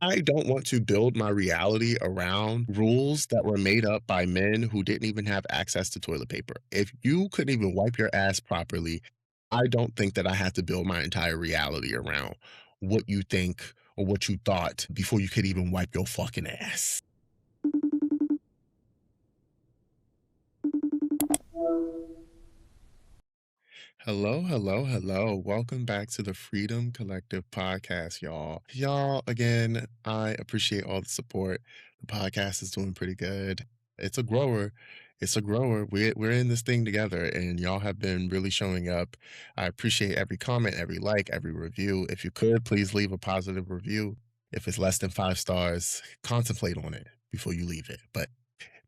I don't want to build my reality around rules that were made up by men who didn't even have access to toilet paper. If you couldn't even wipe your ass properly, I don't think that I have to build my entire reality around what you think or what you thought before you could even wipe your fucking ass. Hello, hello, hello. Welcome back to the Freedom Collective podcast, y'all. Y'all, again, I appreciate all the support. The podcast is doing pretty good. It's a grower. It's a grower. We're in this thing together, and y'all have been really showing up. I appreciate every comment, every like, every review. If you could, please leave a positive review. If it's less than 5 stars, contemplate on it before you leave it. But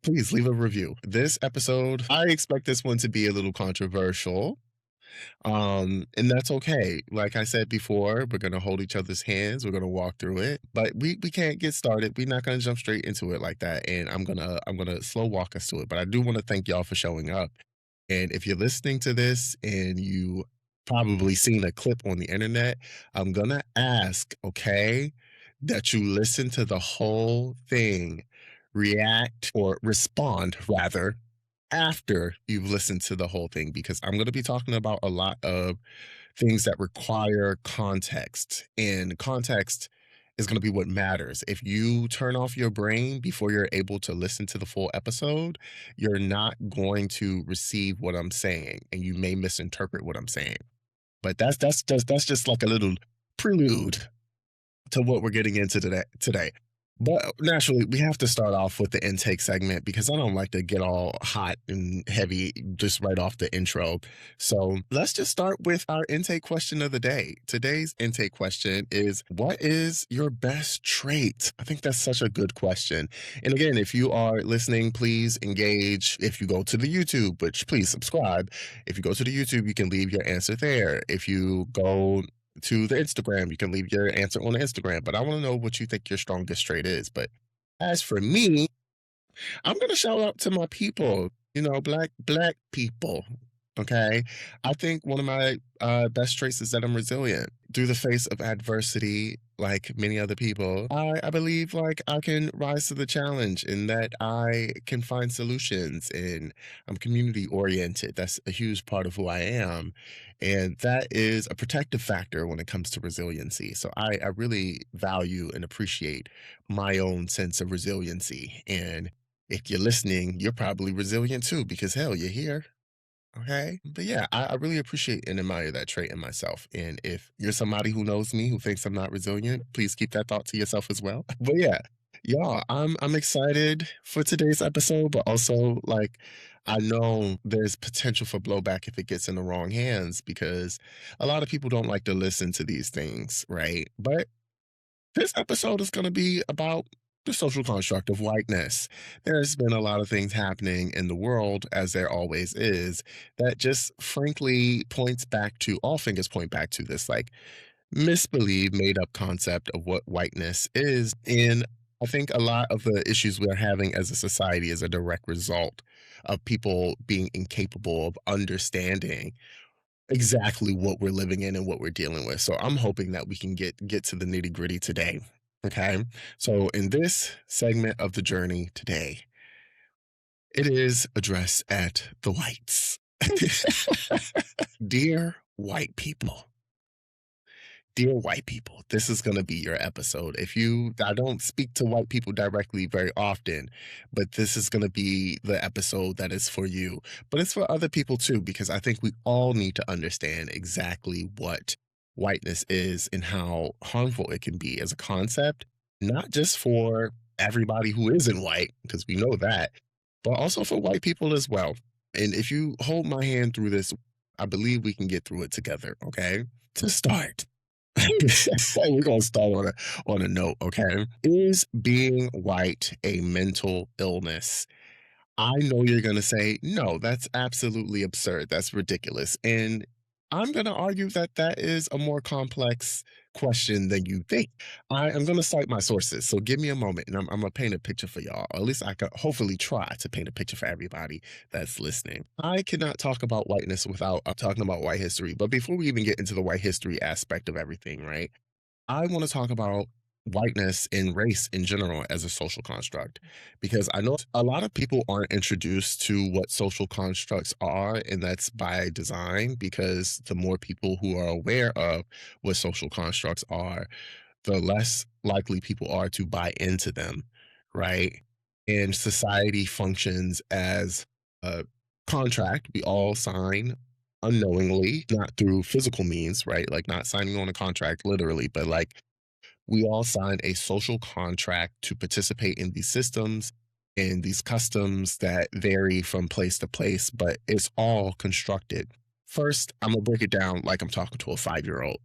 please leave a review. This episode, I expect this one to be a little controversial, and that's okay. Like I said before, we're gonna hold each other's hands. We're gonna walk through it, but we can't get started. We're not gonna jump straight into it like that. And I'm gonna slow walk us to it. But I do want to thank y'all for showing up. And if you're listening to this and you probably seen a clip on the internet, I'm gonna ask, okay, that you listen to the whole thing, react or respond rather after you've listened to the whole thing, because I'm going to be talking about a lot of things that require context, and context is going to be what matters. If you turn off your brain before you're able to listen to the full episode, you're not going to receive what I'm saying, and you may misinterpret what I'm saying. But that's just like a little prelude to what we're getting into today. But naturally, we have to start off with the intake segment because I don't like to get all hot and heavy just right off the intro. So let's just start with our intake question of the day. Today's intake question is, what is your best trait? I think that's such a good question. And again, if you are listening, please engage. If you go to the YouTube, which please subscribe. If you go to the YouTube, you can leave your answer there. If you go to the Instagram, you can leave your answer on the Instagram. But I want to know what you think your strongest trait is. But as for me, I'm gonna shout out to my people, black people. Okay. I think one of my best traits is that I'm resilient. Through the face of adversity, like many other people, I believe like I can rise to the challenge and that I can find solutions, and I'm community oriented. That's a huge part of who I am. And that is a protective factor when it comes to resiliency. So I really value and appreciate my own sense of resiliency. And if you're listening, you're probably resilient too, because hell, you're here. Okay. But yeah, I really appreciate and admire that trait in myself. And if you're somebody who knows me who thinks I'm not resilient, please keep that thought to yourself as well. But yeah, y'all, I'm excited for today's episode, but also like I know there's potential for blowback if it gets in the wrong hands, because a lot of people don't like to listen to these things, right? But this episode is going to be about the social construct of whiteness. There's been a lot of things happening in the world, as there always is, that just frankly points back to, all fingers point back to this like misbelieved, made up concept of what whiteness is. And I think a lot of the issues we're having as a society is a direct result of people being incapable of understanding exactly what we're living in and what we're dealing with. So I'm hoping that we can get to the nitty gritty today. Okay. So in this segment of the journey today, it is addressed at the whites. Dear white people, dear white people, this is going to be your episode. I don't speak to white people directly very often, but this is going to be the episode that is for you. But it's for other people too, because I think we all need to understand exactly what whiteness is and how harmful it can be as a concept, not just for everybody who isn't white, because we know that, but also for white people as well. And if you hold my hand through this, I believe we can get through it together. Okay. To start, we're gonna start on a note, okay? Is being white a mental illness? I know you're gonna say, no, that's absolutely absurd. That's ridiculous. And I'm gonna argue that that is a more complex question than you think. I am gonna cite my sources. So give me a moment and I'm gonna paint a picture for y'all. Or at least I could hopefully try to paint a picture for everybody that's listening. I cannot talk about whiteness without talking about white history. But before we even get into the white history aspect of everything, right? I want to talk about whiteness and race in general as a social construct, because I know a lot of people aren't introduced to what social constructs are, and that's by design, because the more people who are aware of what social constructs are, the less likely people are to buy into them, right? And society functions as a contract we all sign unknowingly, not through physical means, right? Like not signing on a contract literally, but like we all sign a social contract to participate in these systems and these customs that vary from place to place, but it's all constructed. First, I'm gonna break it down like I'm talking to a 5-year-old.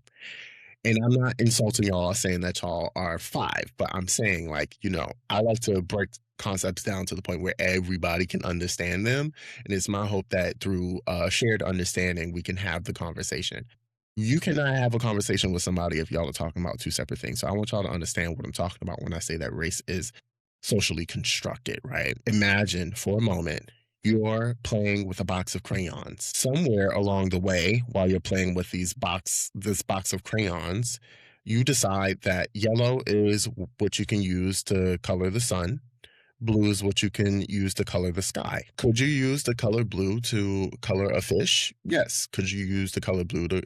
And I'm not insulting y'all saying that y'all are 5, but I'm saying, like, I like to break concepts down to the point where everybody can understand them. And it's my hope that through shared understanding, we can have the conversation. You cannot have a conversation with somebody if y'all are talking about two separate things. So I want y'all to understand what I'm talking about when I say that race is socially constructed, right? Imagine for a moment you're playing with a box of crayons. Somewhere along the way, while you're playing with this box of crayons, you decide that yellow is what you can use to color the sun. Blue is what you can use to color the sky. Could you use the color blue to color a fish? Yes. Could you use the color blue to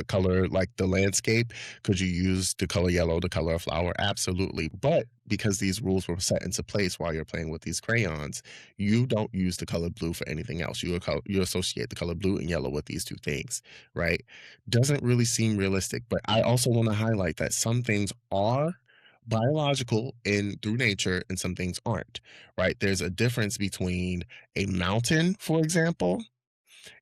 color like the landscape? Could you use the color yellow to color a flower? Absolutely. But because these rules were set into place while you're playing with these crayons, you don't use the color blue for anything else. You associate the color blue and yellow with these two things, right? Doesn't really seem realistic. But I also want to highlight that some things are biological in through nature and some things aren't, right? There's a difference between a mountain, for example,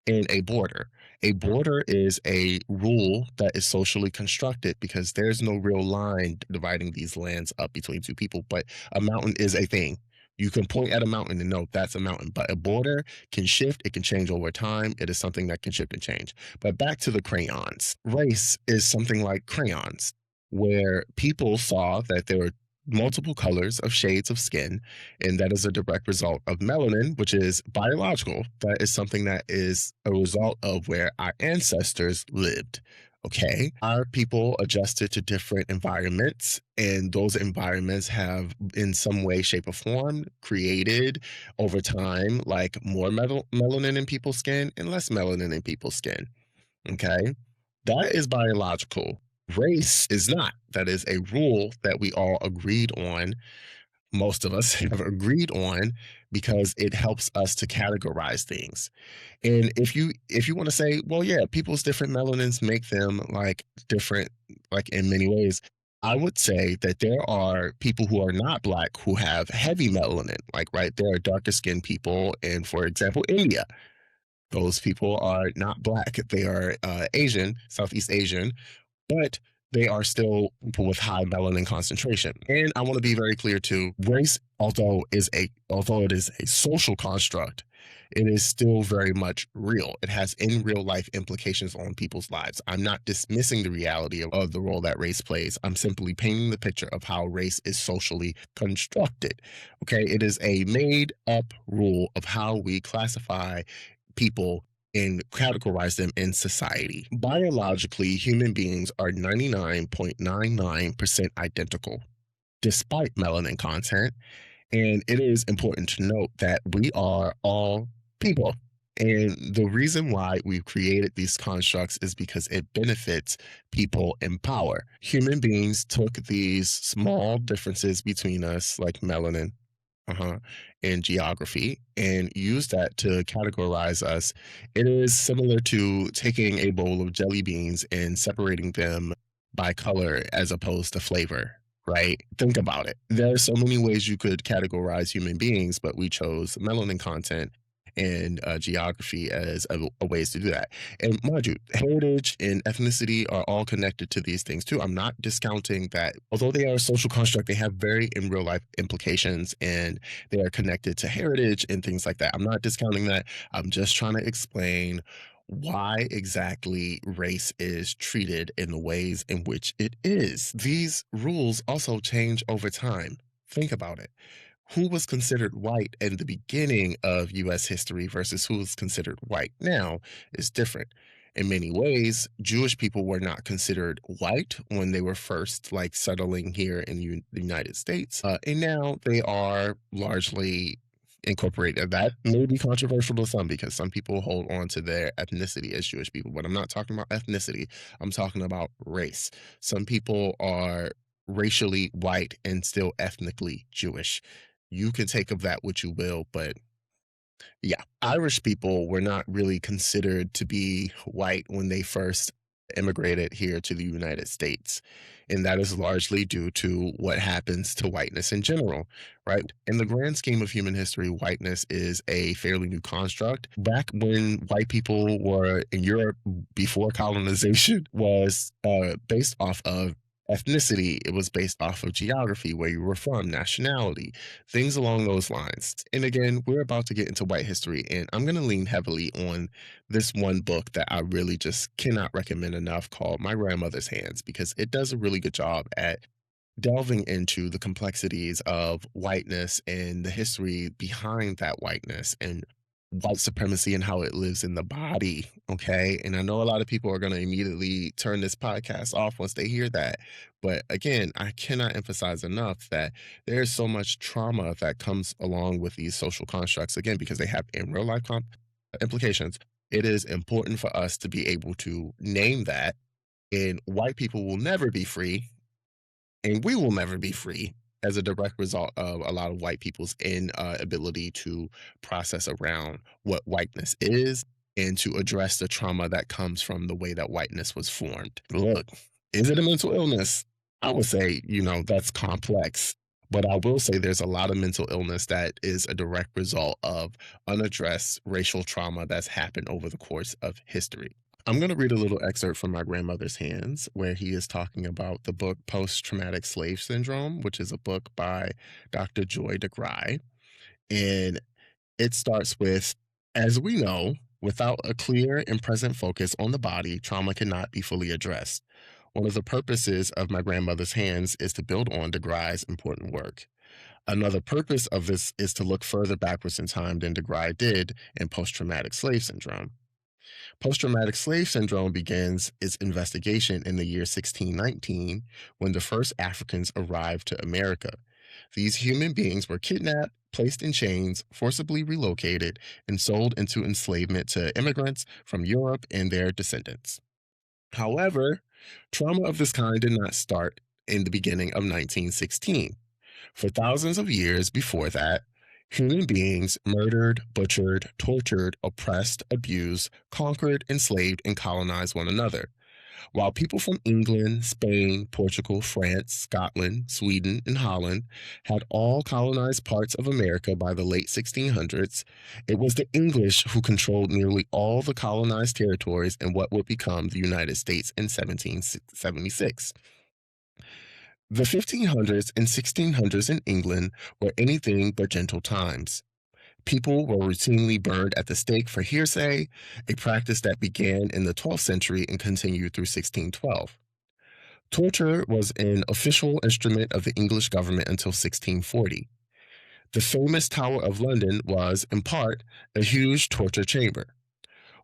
and a border. A border is a rule that is socially constructed because there's no real line dividing these lands up between two people, but a mountain is a thing. You can point at a mountain and know that's a mountain, but a border can shift, it can change over time. It is something that can shift and change. But back to the crayons. Race is something like crayons, where people saw that there were multiple colors of shades of skin, and that is a direct result of melanin, which is biological. That is something that is a result of where our ancestors lived. Okay. Our people adjusted to different environments, and those environments have, in some way, shape, or form, created over time, like more melanin in people's skin and less melanin in people's skin. Okay. That is biological. Race is not. That is a rule that we all agreed on, most of us have agreed on, because it helps us to categorize things. And if you want to say, well, yeah, people's different melanins make them like different, like in many ways, I would say that there are people who are not black who have heavy melanin. Like, right, there are darker skinned people in, for example, India. Those people are not black. They are Asian, Southeast Asian, but they are still people with high melanin concentration. And I want to be very clear too, race, although it is a social construct, it is still very much real. It has in real life implications on people's lives. I'm not dismissing the reality of the role that race plays. I'm simply painting the picture of how race is socially constructed. Okay, it is a made up rule of how we classify people and categorize them in society. Biologically, human beings are 99.99% identical, despite melanin content. And it is important to note that we are all people. And the reason why we've created these constructs is because it benefits people in power. Human beings took these small differences between us, like melanin, uh-huh, in geography, and use that to categorize us. It is similar to taking a bowl of jelly beans and separating them by color as opposed to flavor, right? Think about it. There are so many ways you could categorize human beings, but we chose melanin content and geography as a ways to do that. And mind you, heritage and ethnicity are all connected to these things too. I'm not discounting that, although they are a social construct, they have very in real life implications, and they are connected to heritage and things like that. I'm not discounting that. I'm just trying to explain why exactly race is treated in the ways in which it is. These rules also change over time. Think about it. Who was considered white in the beginning of US history versus who is considered white now is different. In many ways, Jewish people were not considered white when they were first like settling here in the United States, and now they are largely incorporated. That may be controversial to some because some people hold on to their ethnicity as Jewish people, but I'm not talking about ethnicity. I'm talking about race. Some people are racially white and still ethnically Jewish. You can take of that what you will, but yeah, Irish people were not really considered to be white when they first immigrated here to the United States. And that is largely due to what happens to whiteness in general, right? In the grand scheme of human history, whiteness is a fairly new construct. Back when white people were in Europe before colonization was based off of ethnicity, it was based off of geography, where you were from, nationality, things along those lines. And again, we're about to get into white history, and I'm going to lean heavily on this one book that I really just cannot recommend enough called My Grandmother's Hands, because it does a really good job at delving into the complexities of whiteness and the history behind that whiteness and white supremacy and how it lives in the body. Okay. And I know a lot of people are going to immediately turn this podcast off once they hear that. But again, I cannot emphasize enough that there's so much trauma that comes along with these social constructs, again, because they have in real life implications. It is important for us to be able to name that. And white people will never be free, and we will never be free as a direct result of a lot of white people's inability to process around what whiteness is and to address the trauma that comes from the way that whiteness was formed. Look, is it a mental illness? I would say, that's complex. But I will say there's a lot of mental illness that is a direct result of unaddressed racial trauma that's happened over the course of history. I'm going to read a little excerpt from My Grandmother's Hands, where he is talking about the book Post Traumatic Slave Syndrome, which is a book by Dr. Joy DeGruy. And it starts with, as we know, without a clear and present focus on the body, trauma cannot be fully addressed. One of the purposes of My Grandmother's Hands is to build on DeGruy's important work. Another purpose of this is to look further backwards in time than DeGruy did in post traumatic slave syndrome. Post traumatic slave syndrome begins its investigation in the year 1619 when the first Africans arrived to America. These human beings were kidnapped, placed in chains, forcibly relocated, and sold into enslavement to immigrants from Europe and their descendants. However, trauma of this kind did not start in the beginning of 1916. For thousands of years before that, human beings murdered, butchered, tortured, oppressed, abused, conquered, enslaved, and colonized one another. While people from England, Spain, Portugal, France, Scotland, Sweden, and Holland had all colonized parts of America by the late 1600s, it was the English who controlled nearly all the colonized territories in what would become the United States in 1776. The 1500s and 1600s in England were anything but gentle times. People were routinely burned at the stake for hearsay, a practice that began in the 12th century and continued through 1612. Torture was an official instrument of the English government until 1640. The famous Tower of London was, in part, a huge torture chamber.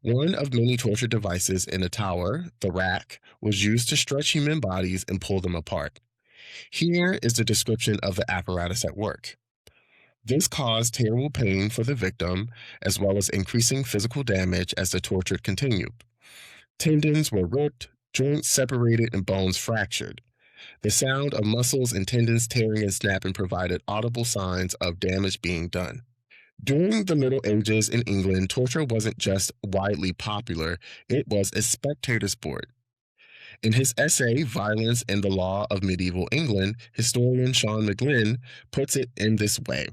One of many torture devices in the tower, the rack, was used to stretch human bodies and pull them apart. Here is the description of the apparatus at work. This caused terrible pain for the victim, as well as increasing physical damage as the torture continued. Tendons were ripped, joints separated, and bones fractured. The sound of muscles and tendons tearing and snapping provided audible signs of damage being done. During the Middle Ages in England, torture wasn't just widely popular, it was a spectator sport. In his essay, Violence and the Law of Medieval England, historian Sean McGlynn puts it in this way.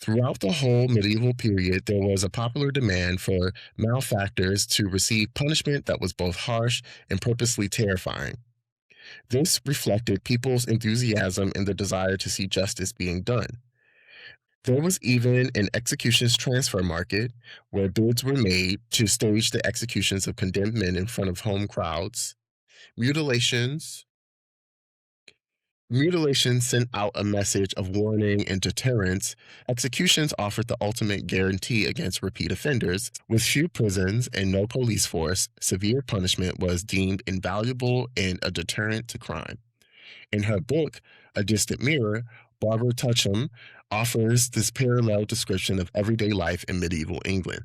Throughout the whole medieval period, there was a popular demand for malefactors to receive punishment that was both harsh and purposely terrifying. This reflected people's enthusiasm and the desire to see justice being done. There was even an executions transfer market where bids were made to stage the executions of condemned men in front of home crowds. Mutilations Mutilation sent out a message of warning and deterrence. Executions offered the ultimate guarantee against repeat offenders. With few prisons and no police force, severe punishment was deemed invaluable and a deterrent to crime. In her book, A Distant Mirror, Barbara Tuchman offers this parallel description of everyday life in medieval England.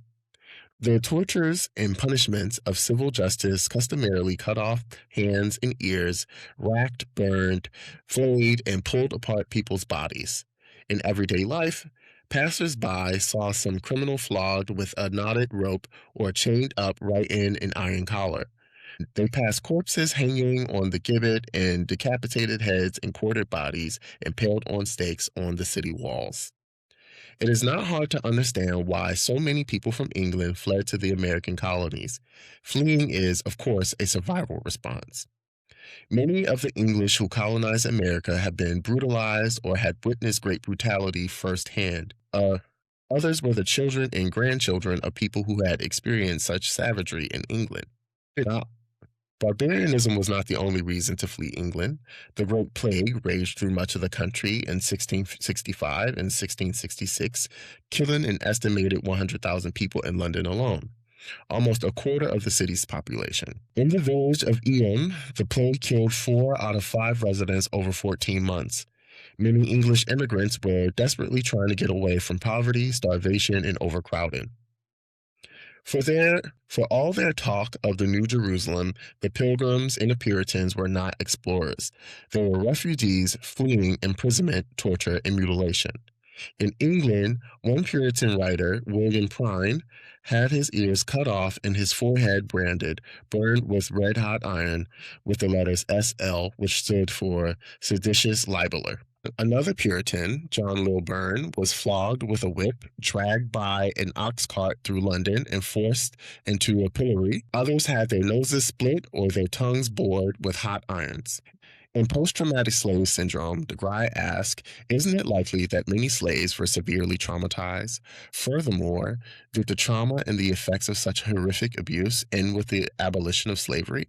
The tortures and punishments of civil justice customarily cut off hands and ears, racked, burned, flayed, and pulled apart people's bodies. In everyday life, passers-by saw some criminal flogged with a knotted rope or chained up right in an iron collar. They passed corpses hanging on the gibbet and decapitated heads and quartered bodies impaled on stakes on the city walls. It is not hard to understand why so many people from England fled to the American colonies. Fleeing is, of course, a survival response. Many of the English who colonized America have been brutalized or had witnessed great brutality firsthand. Others were the children and grandchildren of people who had experienced such savagery in England. Now, barbarianism was not the only reason to flee England. The Red Plague raged through much of the country in 1665 and 1666, killing an estimated 100,000 people in London alone, almost a quarter of the city's population. In the village of Eyam, the plague killed 4 out of 5 residents over 14 months. Many English immigrants were desperately trying to get away from poverty, starvation, and overcrowding. For all their talk of the New Jerusalem, the Pilgrims and the Puritans were not explorers. They were refugees fleeing imprisonment, torture, and mutilation. In England, one Puritan writer, William Prine, had his ears cut off and his forehead branded, burned with red-hot iron with the letters SL, which stood for seditious libeler. Another Puritan, John Lilburne, was flogged with a whip, dragged by an ox cart through London, and forced into a pillory. Others had their noses split or their tongues bored with hot irons. In post-traumatic slave syndrome, DeGruy asked, isn't it likely that many slaves were severely traumatized? Furthermore, did the trauma and the effects of such horrific abuse end with the abolition of slavery?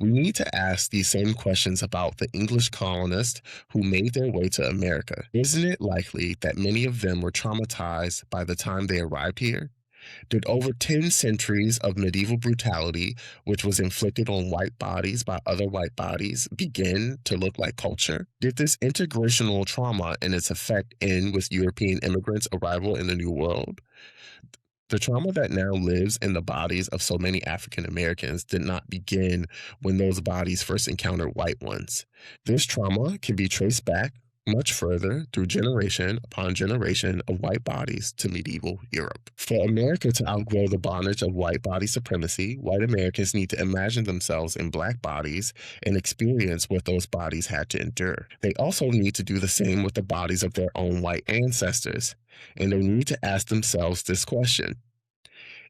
We need to ask these same questions about the English colonists who made their way to America. Isn't it likely that many of them were traumatized by the time they arrived here? Did over 10 centuries of medieval brutality, which was inflicted on white bodies by other white bodies, begin to look like culture? Did this integrational trauma and its effect end with European immigrants' arrival in the New World? The trauma that now lives in the bodies of so many African Americans did not begin when those bodies first encountered white ones. This trauma can be traced back much further through generation upon generation of white bodies to medieval Europe. For America to outgrow the bondage of white body supremacy, white Americans need to imagine themselves in black bodies and experience what those bodies had to endure. They also need to do the same with the bodies of their own white ancestors, and they need to ask themselves this question.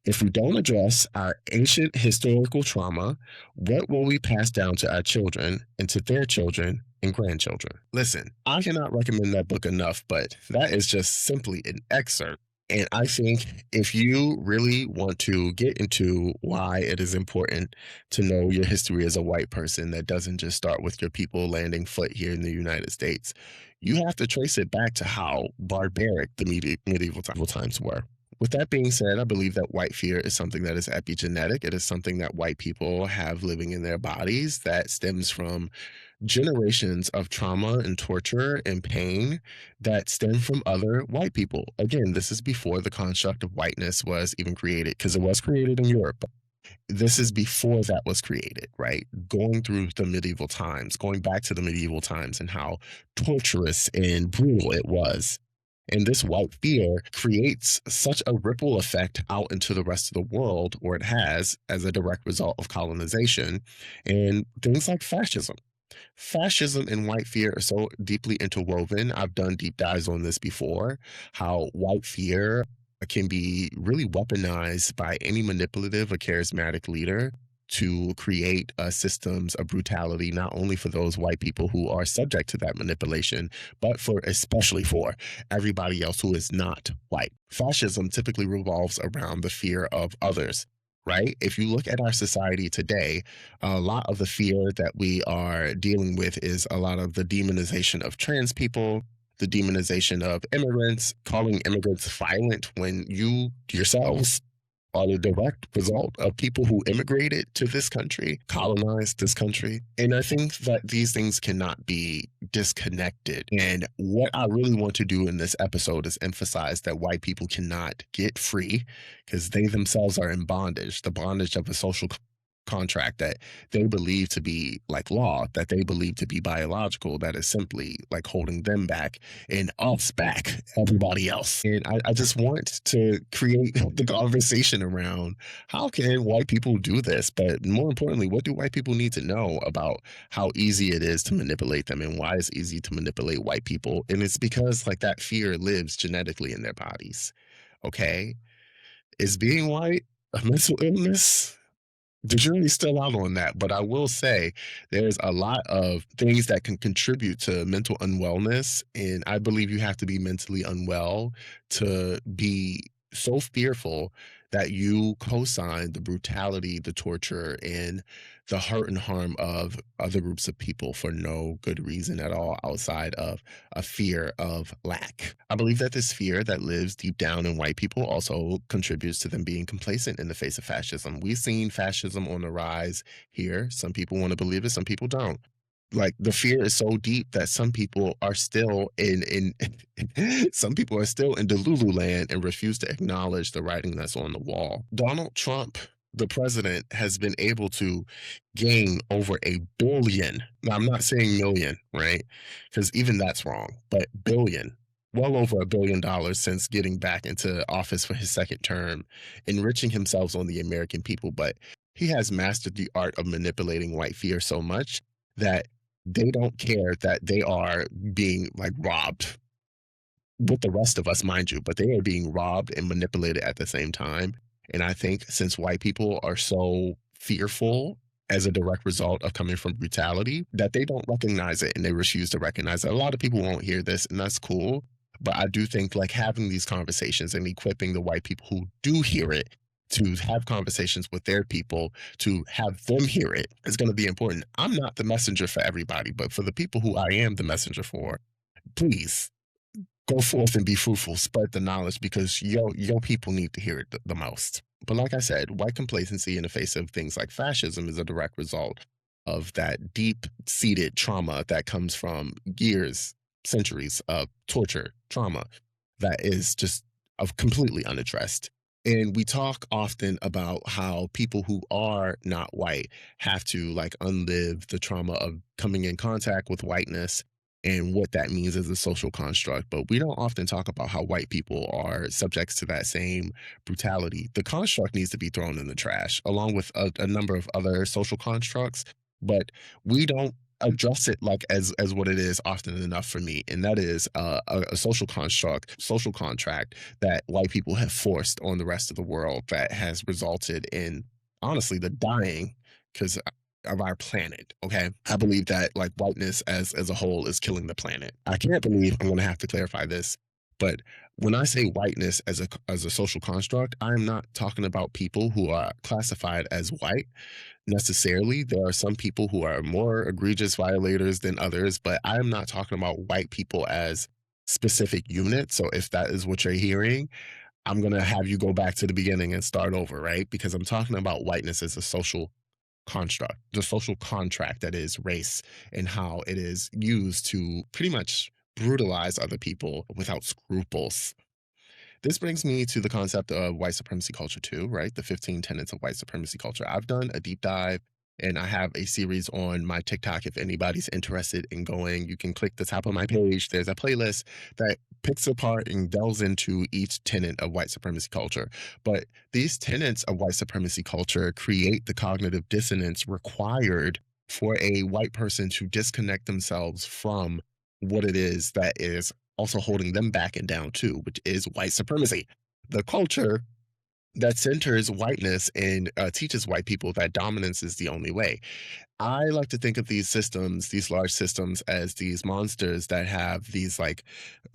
If we don't address our ancient historical trauma, what will we pass down to our children and to their children and grandchildren? Listen, I cannot recommend that book enough, but that is just simply an excerpt. And I think if you really want to get into why it is important to know your history as a white person that doesn't just start with your people landing foot here in the United States, you have to trace it back to how barbaric the medieval times were. With that being said, I believe that white fear is something that is epigenetic. It is something that white people have living in their bodies that stems from generations of trauma and torture and pain that stem from other white people. Again, this is before the construct of whiteness was even created, because it was created in Europe. This is before that was created, right? Going through the medieval times, going back to the medieval times and how torturous and brutal it was. And this white fear creates such a ripple effect out into the rest of the world, or it has as a direct result of colonization and things like fascism. Fascism and white fear are so deeply interwoven. I've done deep dives on this before, how white fear can be really weaponized by any manipulative or charismatic leader to create systems of brutality, not only for those white people who are subject to that manipulation, but especially for everybody else who is not white. Fascism typically revolves around the fear of others, right? If you look at our society today, a lot of the fear that we are dealing with is a lot of the demonization of trans people, the demonization of immigrants, calling immigrants violent when you yourselves are the direct result of people who immigrated to this country, colonized this country. And I think that these things cannot be disconnected. And what I really want to do in this episode is emphasize that white people cannot get free because they themselves are in bondage, the bondage of a social contract that they believe to be like law, that they believe to be biological, that is simply like holding them back and us back, everybody else. And I just want to create the conversation around how can white people do this? But more importantly, what do white people need to know about how easy it is to manipulate them and why it's easy to manipulate white people? And it's because like that fear lives genetically in their bodies. Okay. Is being white a mental illness? The jury's still out on that, but I will say there's a lot of things that can contribute to mental unwellness. And I believe you have to be mentally unwell to be so fearful that you co sign the brutality, the torture, and the hurt and harm of other groups of people for no good reason at all outside of a fear of lack. I believe that this fear that lives deep down in white people also contributes to them being complacent in the face of fascism. We've seen fascism on the rise here. Some people want to believe it, some people don't. Like the fear is so deep that some people are still in some people are still in Delulu land and refuse to acknowledge the writing that's on the wall. Donald Trump, the president, has been able to gain over 1 billion. Now I'm not saying million, right? Because even that's wrong, but billion. Well over $1 billion since getting back into office for his second term, enriching himself on the American people. But he has mastered the art of manipulating white fear so much that they don't care that they are being like robbed with the rest of us, mind you, but they are being robbed and manipulated at the same time. And I think since white people are so fearful as a direct result of coming from brutality, that they don't recognize it and they refuse to recognize it. A lot of people won't hear this, and that's cool. But I do think like having these conversations and equipping the white people who do hear it to have conversations with their people, to have them hear it is going to be important. I'm not the messenger for everybody, but for the people who I am the messenger for, please go forth and be fruitful, spread the knowledge because your people need to hear it the most. But like I said, white complacency in the face of things like fascism is a direct result of that deep seated trauma that comes from years, centuries of torture, trauma that is just of completely unaddressed. And we talk often about how people who are not white have to like unlive the trauma of coming in contact with whiteness and what that means as a social construct. But we don't often talk about how white people are subjects to that same brutality. The construct needs to be thrown in the trash, along with a number of other social constructs. But we don't address it like as what it is often enough for me, and that is a social construct, social contract that white people have forced on the rest of the world that has resulted in honestly the dying because of our planet. Okay, I believe that like whiteness as a whole is killing the planet. I can't believe I'm going to have to clarify this, but when I say whiteness as a social construct, I'm not talking about people who are classified as white necessarily. There are some people who are more egregious violators than others, but I'm not talking about white people as specific units. So if that is what you're hearing, I'm going to have you go back to the beginning and start over, right? Because I'm talking about whiteness as a social construct, the social contract that is race and how it is used to pretty much brutalize other people without scruples. This brings me to the concept of white supremacy culture too, right? The 15 tenets of white supremacy culture. I've done a deep dive and I have a series on my TikTok. If anybody's interested in going, you can click the top of my page. There's a playlist that picks apart and delves into each tenet of white supremacy culture. But these tenets of white supremacy culture create the cognitive dissonance required for a white person to disconnect themselves from what it is that is also holding them back and down too, which is white supremacy. The culture that centers whiteness and teaches white people that dominance is the only way. I like to think of these systems, these large systems, as these monsters that have these like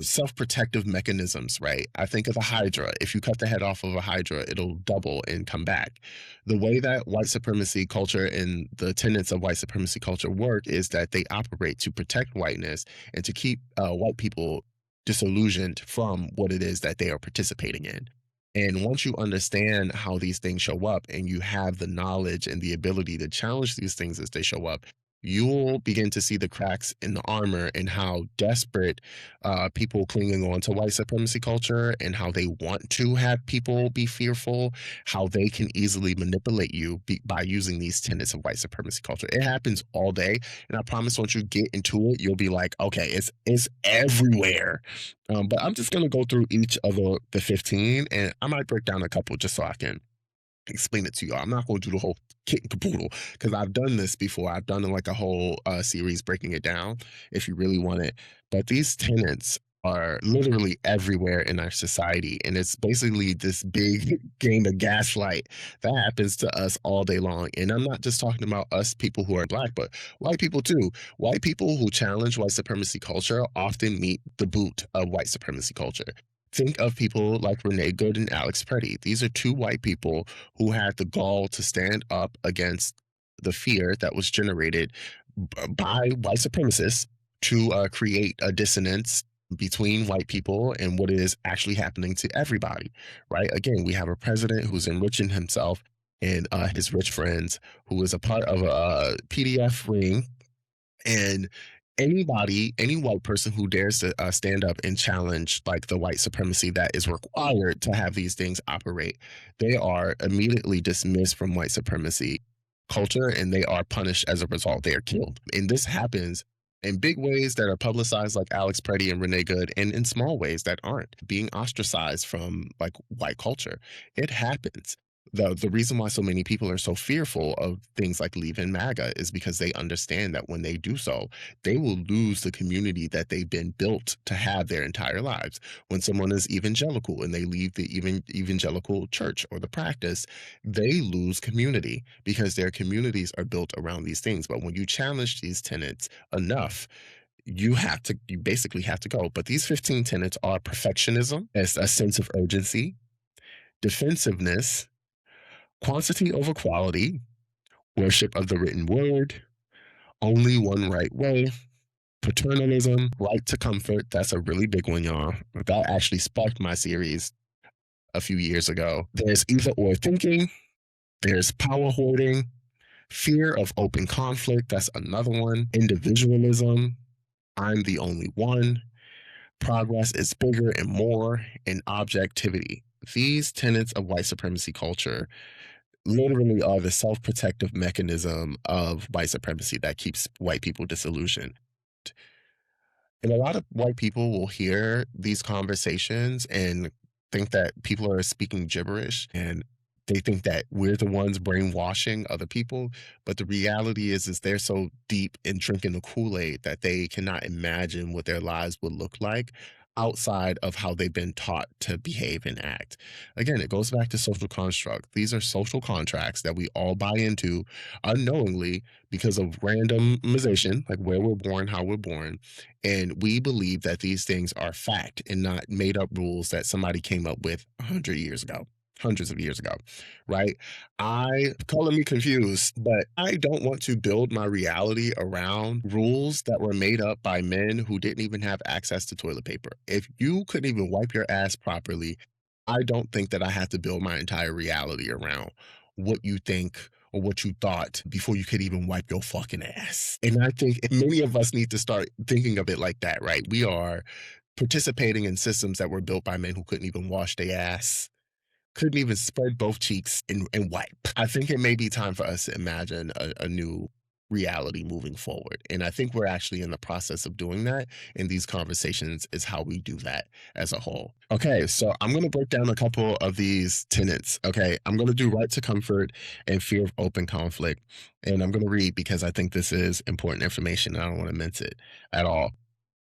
self-protective mechanisms, right? I think of a hydra. If you cut the head off of a hydra, it'll double and come back. The way that white supremacy culture and the tenets of white supremacy culture work is that they operate to protect whiteness and to keep white people disillusioned from what it is that they are participating in. And once you understand how these things show up and you have the knowledge and the ability to challenge these things as they show up, you'll begin to see the cracks in the armor and how desperate people clinging on to white supremacy culture and how they want to have people be fearful, how they can easily manipulate you by using these tenets of white supremacy culture. It happens all day. And I promise once you get into it, you'll be like, okay, it's everywhere. But I'm just going to go through each of the 15 and I might break down a couple just so I can explain it to you. I'm not going to do the whole kit and caboodle because I've done this before. I've done like a whole series breaking it down if you really want it. But these tenets are literally everywhere in our society. And it's basically this big game of gaslight that happens to us all day long. And I'm not just talking about us people who are black, but white people too. White people who challenge white supremacy culture often meet the boot of white supremacy culture. Think of people like Renee Good and Alex Preddy. These are two white people who had the gall to stand up against the fear that was generated by white supremacists to create a dissonance between white people and what is actually happening to everybody, right? Again, we have a president who's enriching himself and his rich friends, who is a part of a PDF ring, and anybody, any white person who dares to stand up and challenge like the white supremacy that is required to have these things operate, they are immediately dismissed from white supremacy culture and they are punished as a result. They are killed. And this happens in big ways that are publicized, like Alex Preddy and Renee Good, and in small ways that aren't, being ostracized from like white culture. It happens. The reason why so many people are so fearful of things like leaving MAGA is because they understand that when they do so, they will lose the community that they've been built to have their entire lives. When someone is evangelical and they leave the evangelical church or the practice, they lose community because their communities are built around these things. But when you challenge these tenets enough, you basically have to go. But these 15 tenets are perfectionism, as a sense of urgency, defensiveness, quantity over quality, worship of the written word, only one right way, paternalism, right to comfort. That's a really big one, y'all. That actually sparked my series a few years ago. There's either or thinking, there's power hoarding, fear of open conflict. That's another one. Individualism, I'm the only one. Progress is bigger and more, and objectivity. These tenets of white supremacy culture literally are the self-protective mechanism of white supremacy that keeps white people disillusioned. And a lot of white people will hear these conversations and think that people are speaking gibberish and they think that we're the ones brainwashing other people. But the reality is they're so deep in drinking the Kool-Aid that they cannot imagine what their lives would look like outside of how they've been taught to behave and act. Again, it goes back to social construct. These are social contracts that we all buy into unknowingly because of randomization, like where we're born, how we're born. And we believe that these things are fact and not made up rules that somebody came up with 100 years ago, hundreds of years ago, right? I calling me confused, but I don't want to build my reality around rules that were made up by men who didn't even have access to toilet paper. If you couldn't even wipe your ass properly, I don't think that I have to build my entire reality around what you think or what you thought before you could even wipe your fucking ass. And I think many of us need to start thinking of it like that, right? We are participating in systems that were built by men who couldn't even wash their ass, couldn't even spread both cheeks and wipe. I think it may be time for us to imagine a new reality moving forward. And I think we're actually in the process of doing that. And these conversations is how we do that as a whole. Okay, so I'm going to break down a couple of these tenets. Okay, I'm going to do right to comfort and fear of open conflict. And I'm going to read because I think this is important information. I don't want to mince it at all.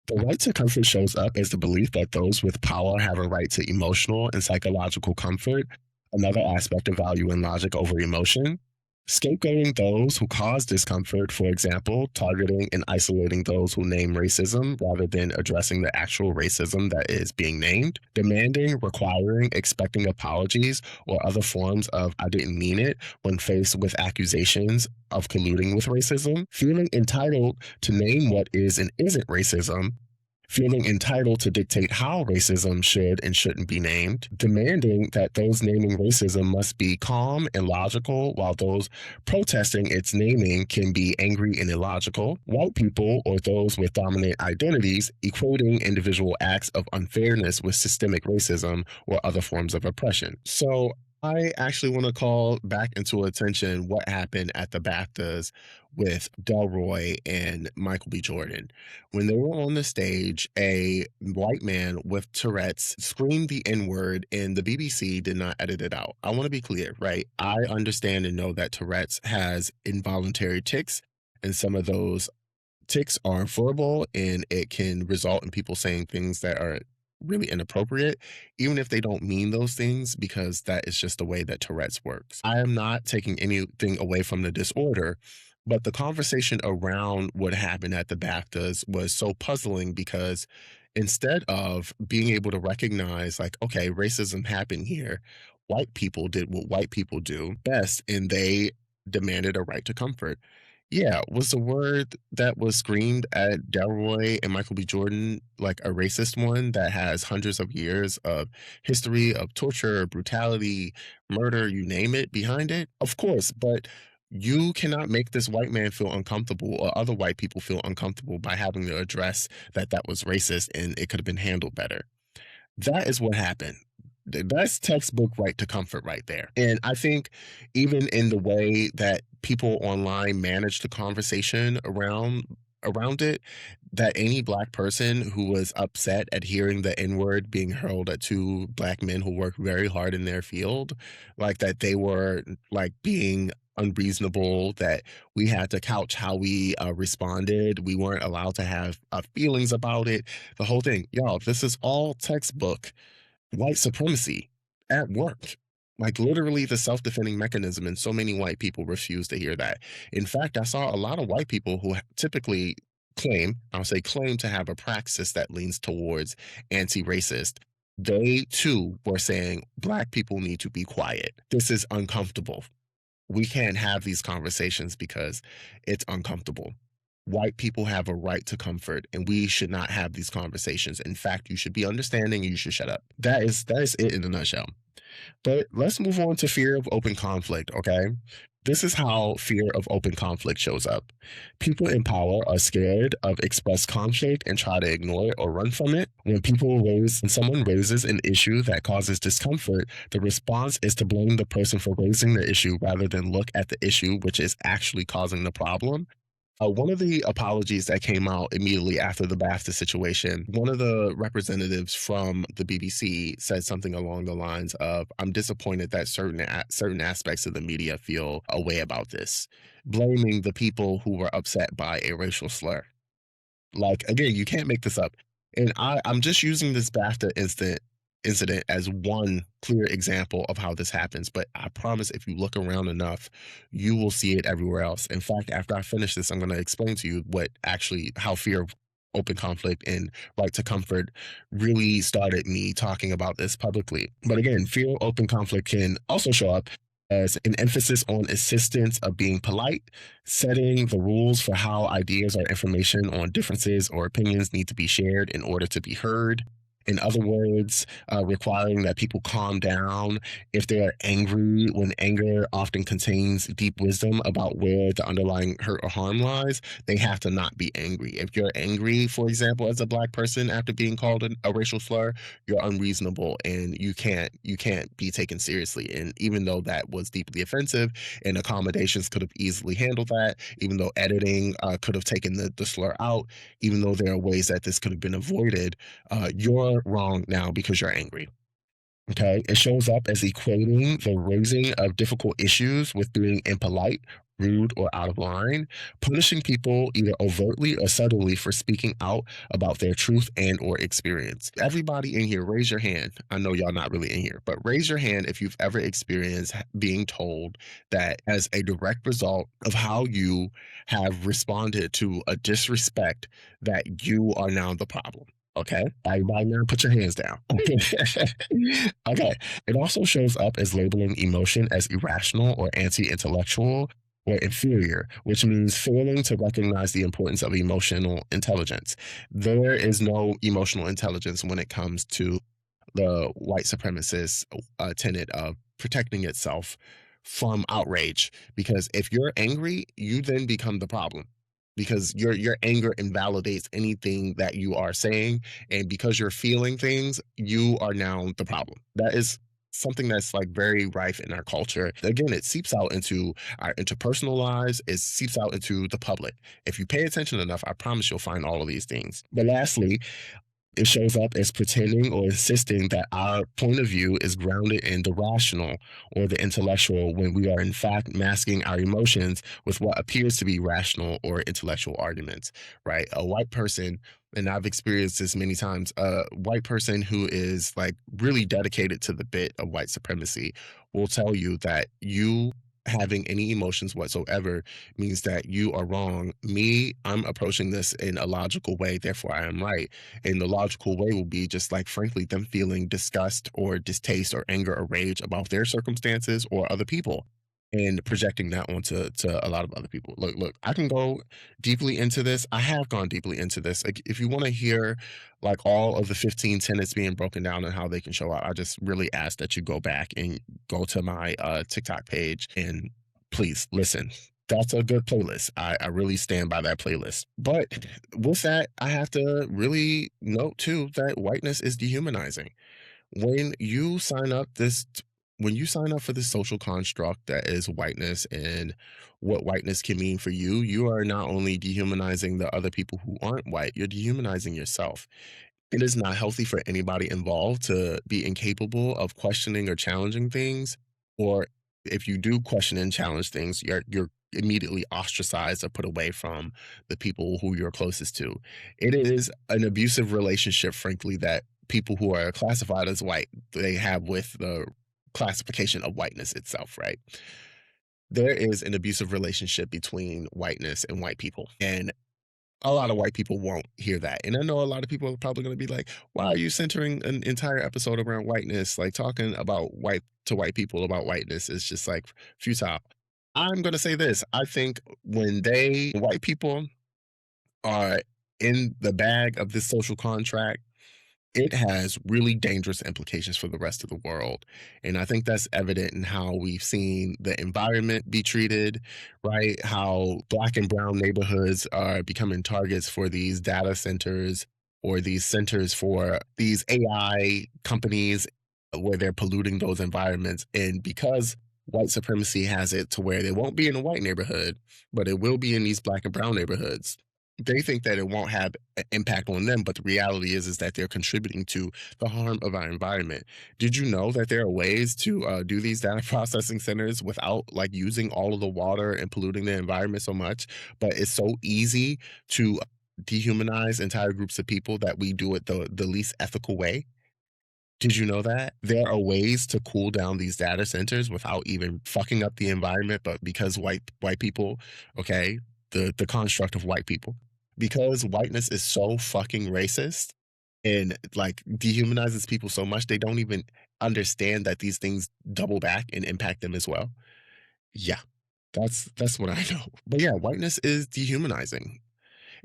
The right to comfort shows up as the belief that those with power have a right to emotional and psychological comfort, Another aspect of value and logic over emotion. Scapegoating those who cause discomfort, for example, targeting and isolating those who name racism rather than addressing the actual racism that is being named, demanding, requiring, expecting apologies or other forms of I didn't mean it when faced with accusations of colluding with racism, feeling entitled to name what is and isn't racism, feeling entitled to dictate how racism should and shouldn't be named, demanding that those naming racism must be calm and logical, while those protesting its naming can be angry and illogical, white people or those with dominant identities equating individual acts of unfairness with systemic racism or other forms of oppression. So, I actually want to call back into attention what happened at the BAFTAs with Delroy and Michael B. Jordan. When they were on the stage, a white man with Tourette's screamed the N word, and the BBC did not edit it out. I want to be clear, right? I understand and know that Tourette's has involuntary tics, and some of those tics are verbal and it can result in people saying things that are really inappropriate, even if they don't mean those things, because that is just the way that Tourette's works. I am not taking anything away from the disorder, but the conversation around what happened at the BAFTAs was so puzzling because instead of being able to recognize, like, okay, racism happened here, white people did what white people do best and they demanded a right to comfort. Yeah, was the word that was screamed at Delroy and Michael B. Jordan like a racist one that has hundreds of years of history of torture, brutality, murder, you name it, behind it? Of course, but you cannot make this white man feel uncomfortable or other white people feel uncomfortable by having to address that that was racist and it could have been handled better. That is what happened. That's textbook right to comfort right there. And I think even in the way that people online manage the conversation around it, that any black person who was upset at hearing the N-word being hurled at two black men who work very hard in their field, like that they were like being unreasonable, that we had to couch how we responded. We weren't allowed to have feelings about it. The whole thing. Y'all, this is all textbook white supremacy at work. Like literally the self defending mechanism, and so many white people refuse to hear that. In fact, I saw a lot of white people who typically claim, I'll say claim to have a praxis that leans towards anti racist. They too were saying black people need to be quiet. This is uncomfortable. We can't have these conversations because it's uncomfortable. White people have a right to comfort, and we should not have these conversations. In fact, you should be understanding, you should shut up. That is it in a nutshell. But let's move on to fear of open conflict, okay? This is how fear of open conflict shows up. People in power are scared of expressed conflict and try to ignore it or run from it. When someone raises an issue that causes discomfort, the response is to blame the person for raising the issue rather than look at the issue which is actually causing the problem. One of the apologies that came out immediately after the BAFTA situation, one of the representatives from the BBC said something along the lines of, "I'm disappointed that certain aspects of the media feel a way about this," blaming the people who were upset by a racial slur. Like again, you can't make this up. And I'm just using this BAFTA incident as one clear example of how this happens. But I promise if you look around enough, you will see it everywhere else. In fact, after I finish this, I'm gonna explain to you what actually how fear of open conflict and right to comfort really started me talking about this publicly. But again, fear of open conflict can also show up as an emphasis on assistance of being polite, setting the rules for how ideas or information on differences or opinions need to be shared in order to be heard. In other words, requiring that people calm down if they are angry, when anger often contains deep wisdom about where the underlying hurt or harm lies, they have to not be angry. If you're angry, for example, as a black person after being called a racial slur, you're unreasonable and you can't be taken seriously. And even though that was deeply offensive, and accommodations could have easily handled that, even though editing could have taken the slur out, even though there are ways that this could have been avoided, you're wrong now because you're angry. Okay. It shows up as equating the raising of difficult issues with being impolite rude, or out of line, punishing people either overtly or subtly for speaking out about their truth and or experience. Everybody in here, raise your hand. I know y'all not really in here, but raise your hand if you've ever experienced being told that as a direct result of how you have responded to a disrespect that you are now the problem. Okay, everybody now put your hands down. Okay, it also shows up as labeling emotion as irrational or anti intellectual or inferior, which means failing to recognize the importance of emotional intelligence. There is no emotional intelligence when it comes to the white supremacist tenet of protecting itself from outrage. Because if you're angry, you then become the problem. Because your anger invalidates anything that you are saying, and because you're feeling things, you are now the problem. That is something that's like very rife in our culture. Again, it seeps out into our interpersonal lives. It seeps out into the public. If you pay attention enough, I promise you'll find all of these things. But lastly, it shows up as pretending or insisting that our point of view is grounded in the rational or the intellectual when we are in fact masking our emotions with what appears to be rational or intellectual arguments, right? A white person, and I've experienced this many times, a white person who is like really dedicated to the bit of white supremacy will tell you that you having any emotions whatsoever means that you are wrong. Me, I'm approaching this in a logical way, therefore I am right. And the logical way will be just like, frankly, them feeling disgust or distaste or anger or rage about their circumstances or other people and projecting that onto a lot of other people. Look, I can go deeply into this. I have gone deeply into this. Like, if you want to hear like all of the 15 tenets being broken down and how they can show up, I just really ask that you go back and go to my TikTok page and please listen. That's a good playlist. I really stand by that playlist. But with that, I have to really note too that whiteness is dehumanizing. When you sign up this when you sign up for this social construct that is whiteness and what whiteness can mean for you, you are not only dehumanizing the other people who aren't white, you're dehumanizing yourself. It is not healthy for anybody involved to be incapable of questioning or challenging things. Or if you do question and challenge things, you're immediately ostracized or put away from the people who you're closest to. It is an abusive relationship, frankly, that people who are classified as white they have with the classification of whiteness itself, right? There is an abusive relationship between whiteness and white people. And a lot of white people won't hear that. And I know a lot of people are probably going to be like, why are you centering an entire episode around whiteness? Like talking about white to white people about whiteness is just like futile. I'm going to say this. I think white people are in the bag of this social contract, it has really dangerous implications for the rest of the world. And I think that's evident in how we've seen the environment be treated, right? How Black and brown neighborhoods are becoming targets for these data centers or these centers for these AI companies where they're polluting those environments. And because white supremacy has it to where they won't be in a white neighborhood, but it will be in these Black and brown neighborhoods, they think that it won't have an impact on them, but the reality is that they're contributing to the harm of our environment. Did you know that there are ways to do these data processing centers without like using all of the water and polluting the environment so much? But it's so easy to dehumanize entire groups of people that we do it the least ethical way. Did you know that? There are ways to cool down these data centers without even fucking up the environment, but because white people, okay, the construct of white people, because whiteness is so fucking racist and like dehumanizes people so much they don't even understand that these things double back and impact them as well. Yeah, that's what I know. But yeah, whiteness is dehumanizing.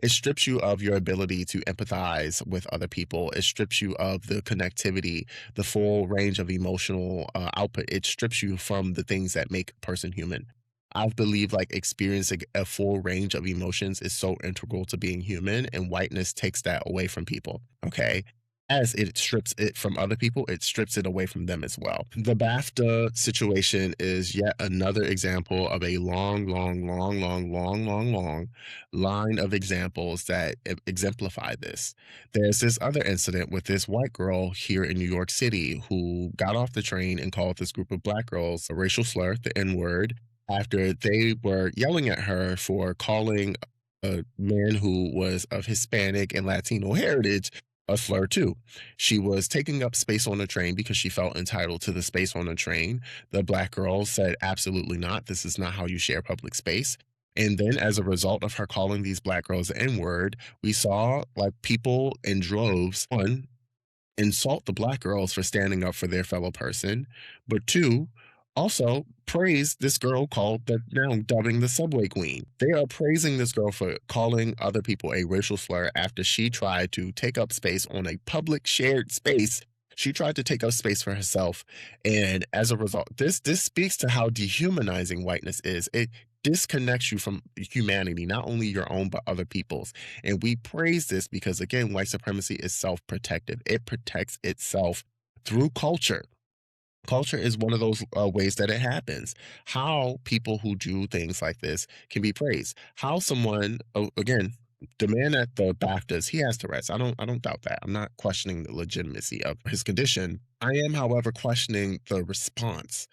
It strips you of your ability to empathize with other people. It strips you of the connectivity, the full range of emotional output. It strips you from the things that make a person human. I believe like experiencing a full range of emotions is so integral to being human, and whiteness takes that away from people. Okay. As it strips it from other people, it strips it away from them as well. The BAFTA situation is yet another example of a long line of examples that exemplify this. There's this other incident with this white girl here in New York City who got off the train and called this group of Black girls a racial slur, the N word, after they were yelling at her for calling a man who was of Hispanic and Latino heritage a slur too. She was taking up space on the train because she felt entitled to the space on the train. The black girl said, absolutely not. This is not how you share public space. And then, as a result of her calling these black girls the N word, we saw like people in droves, one, insult the black girls for standing up for their fellow person, but two, also praise this girl called the now dubbing the subway queen. They are praising this girl for calling other people a racial slur after she tried to take up space on a public shared space. She tried to take up space for herself, and as a result, this speaks to how dehumanizing whiteness is. It disconnects you from humanity, not only your own but other people's. And we praise this because, again, white supremacy is self protective, it protects itself through culture. Culture is one of those ways that it happens. How people who do things like this can be praised. How someone, again, the man at the BAFTAs, he has Tourette's. I don't doubt that. I'm not questioning the legitimacy of his condition. I am, however, questioning the response.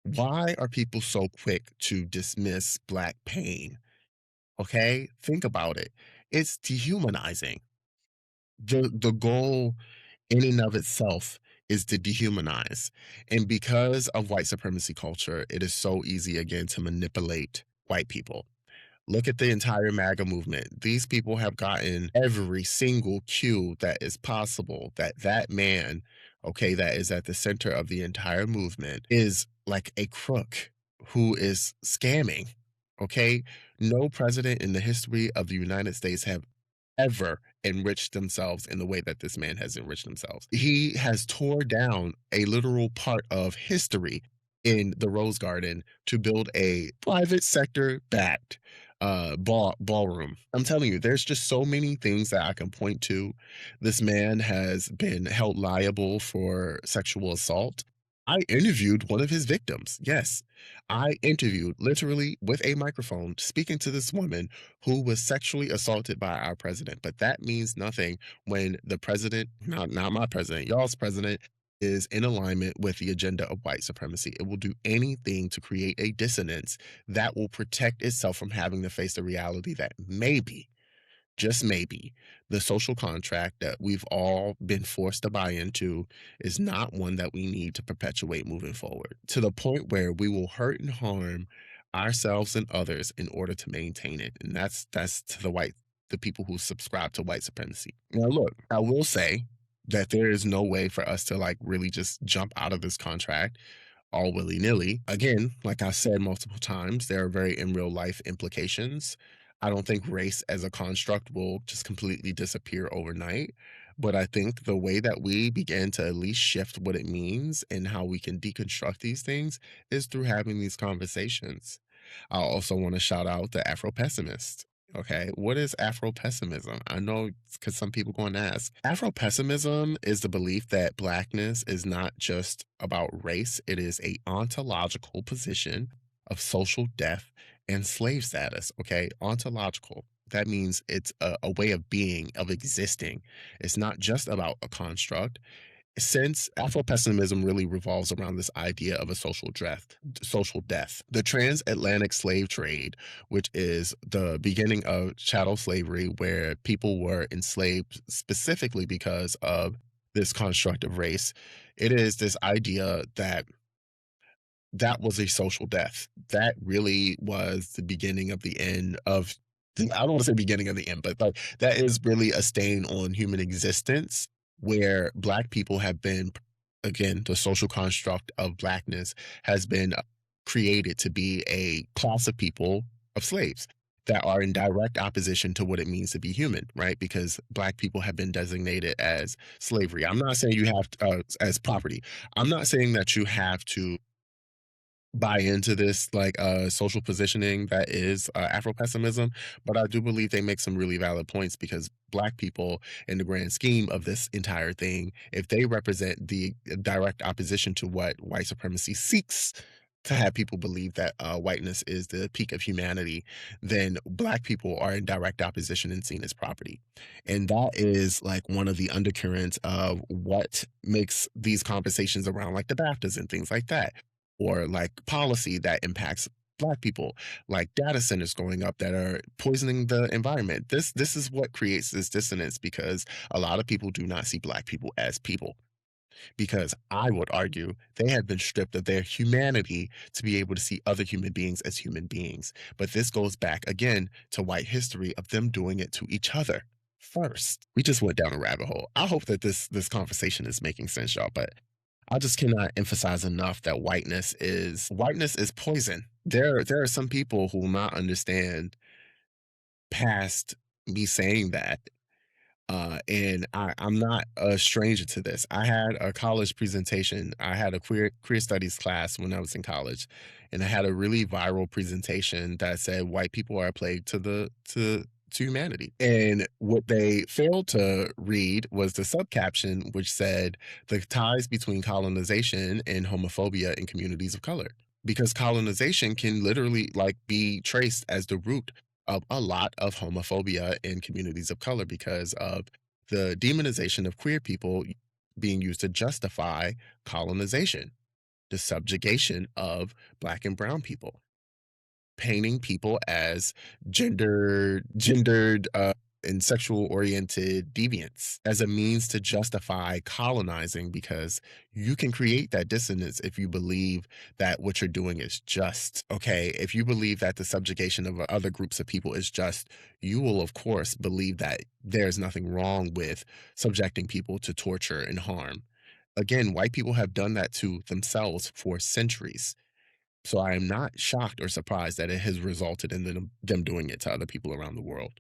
Why are people so quick to dismiss black pain? Okay, think about it. It's dehumanizing. The goal in and of itself is to dehumanize. And because of white supremacy culture, it is so easy again to manipulate white people. Look at the entire MAGA movement. These people have gotten every single cue that is possible that that man, okay, that is at the center of the entire movement is like a crook who is scamming. Okay. No president in the history of the United States have ever enriched themselves in the way that this man has enriched themselves. He has tore down a literal part of history in the Rose Garden to build a private sector backed ballroom. I'm telling you, there's just so many things that I can point to. This man has been held liable for sexual assault. I interviewed one of his victims. Yes, I interviewed literally with a microphone speaking to this woman who was sexually assaulted by our president. But that means nothing when the president, not my president, y'all's president, is in alignment with the agenda of white supremacy. It will do anything to create a dissonance that will protect itself from having to face the reality that maybe, just maybe, the social contract that we've all been forced to buy into is not one that we need to perpetuate moving forward to the point where we will hurt and harm ourselves and others in order to maintain it. And that's to the people who subscribe to white supremacy. Now look, I will say that there is no way for us to like really just jump out of this contract all willy nilly. Again, like I said multiple times, there are very in real life implications. I don't think race as a construct will just completely disappear overnight. But I think the way that we begin to at least shift what it means and how we can deconstruct these things is through having these conversations. I also want to shout out the Afro pessimist. Okay, what is Afro pessimism? I know because some people going to ask. Afro pessimism is the belief that blackness is not just about race, it is a ontological position of social death and slave status. Okay, ontological. That means it's a way of being, of existing. It's not just about a construct. Since Afro-pessimism really revolves around this idea of a social death. The transatlantic slave trade, which is the beginning of chattel slavery, where people were enslaved specifically because of this construct of race, it is this idea that that was a social death. That really was the beginning of the end of I don't want to say beginning of the end, but like that is really a stain on human existence where black people have been again, the social construct of blackness has been created to be a class of people of slaves that are in direct opposition to what it means to be human, right? Because black people have been designated as slavery. I'm not saying you have to, as property. I'm not saying that you have to buy into this like social positioning that is Afro pessimism, but I do believe they make some really valid points because black people in the grand scheme of this entire thing, if they represent the direct opposition to what white supremacy seeks to have people believe that whiteness is the peak of humanity, then black people are in direct opposition and seen as property. And that is like one of the undercurrents of what makes these conversations around like the BAFTAs and things like that or like policy that impacts black people, like data centers going up that are poisoning the environment. This is what creates this dissonance because a lot of people do not see black people as people. Because I would argue they have been stripped of their humanity to be able to see other human beings as human beings. But this goes back again to white history of them doing it to each other first. We just went down a rabbit hole. I hope that this conversation is making sense, y'all. But I just cannot emphasize enough that whiteness is poison. There are some people who will not understand past me saying that and I'm not a stranger to this. I had a college presentation. I had a queer studies class when I was in college, and I had a really viral presentation that said white people are a plague to humanity. And what they failed to read was the subcaption, which said the ties between colonization and homophobia in communities of color. Because colonization can literally like be traced as the root of a lot of homophobia in communities of color because of the demonization of queer people being used to justify colonization, the subjugation of black and brown people, painting people as gendered and sexual oriented deviants as a means to justify colonizing because you can create that dissonance if you believe that what you're doing is just. Okay, if you believe that the subjugation of other groups of people is just, you will of course believe that there's nothing wrong with subjecting people to torture and harm. Again, white people have done that to themselves for centuries, so I am not shocked or surprised that it has resulted in them doing it to other people around the world.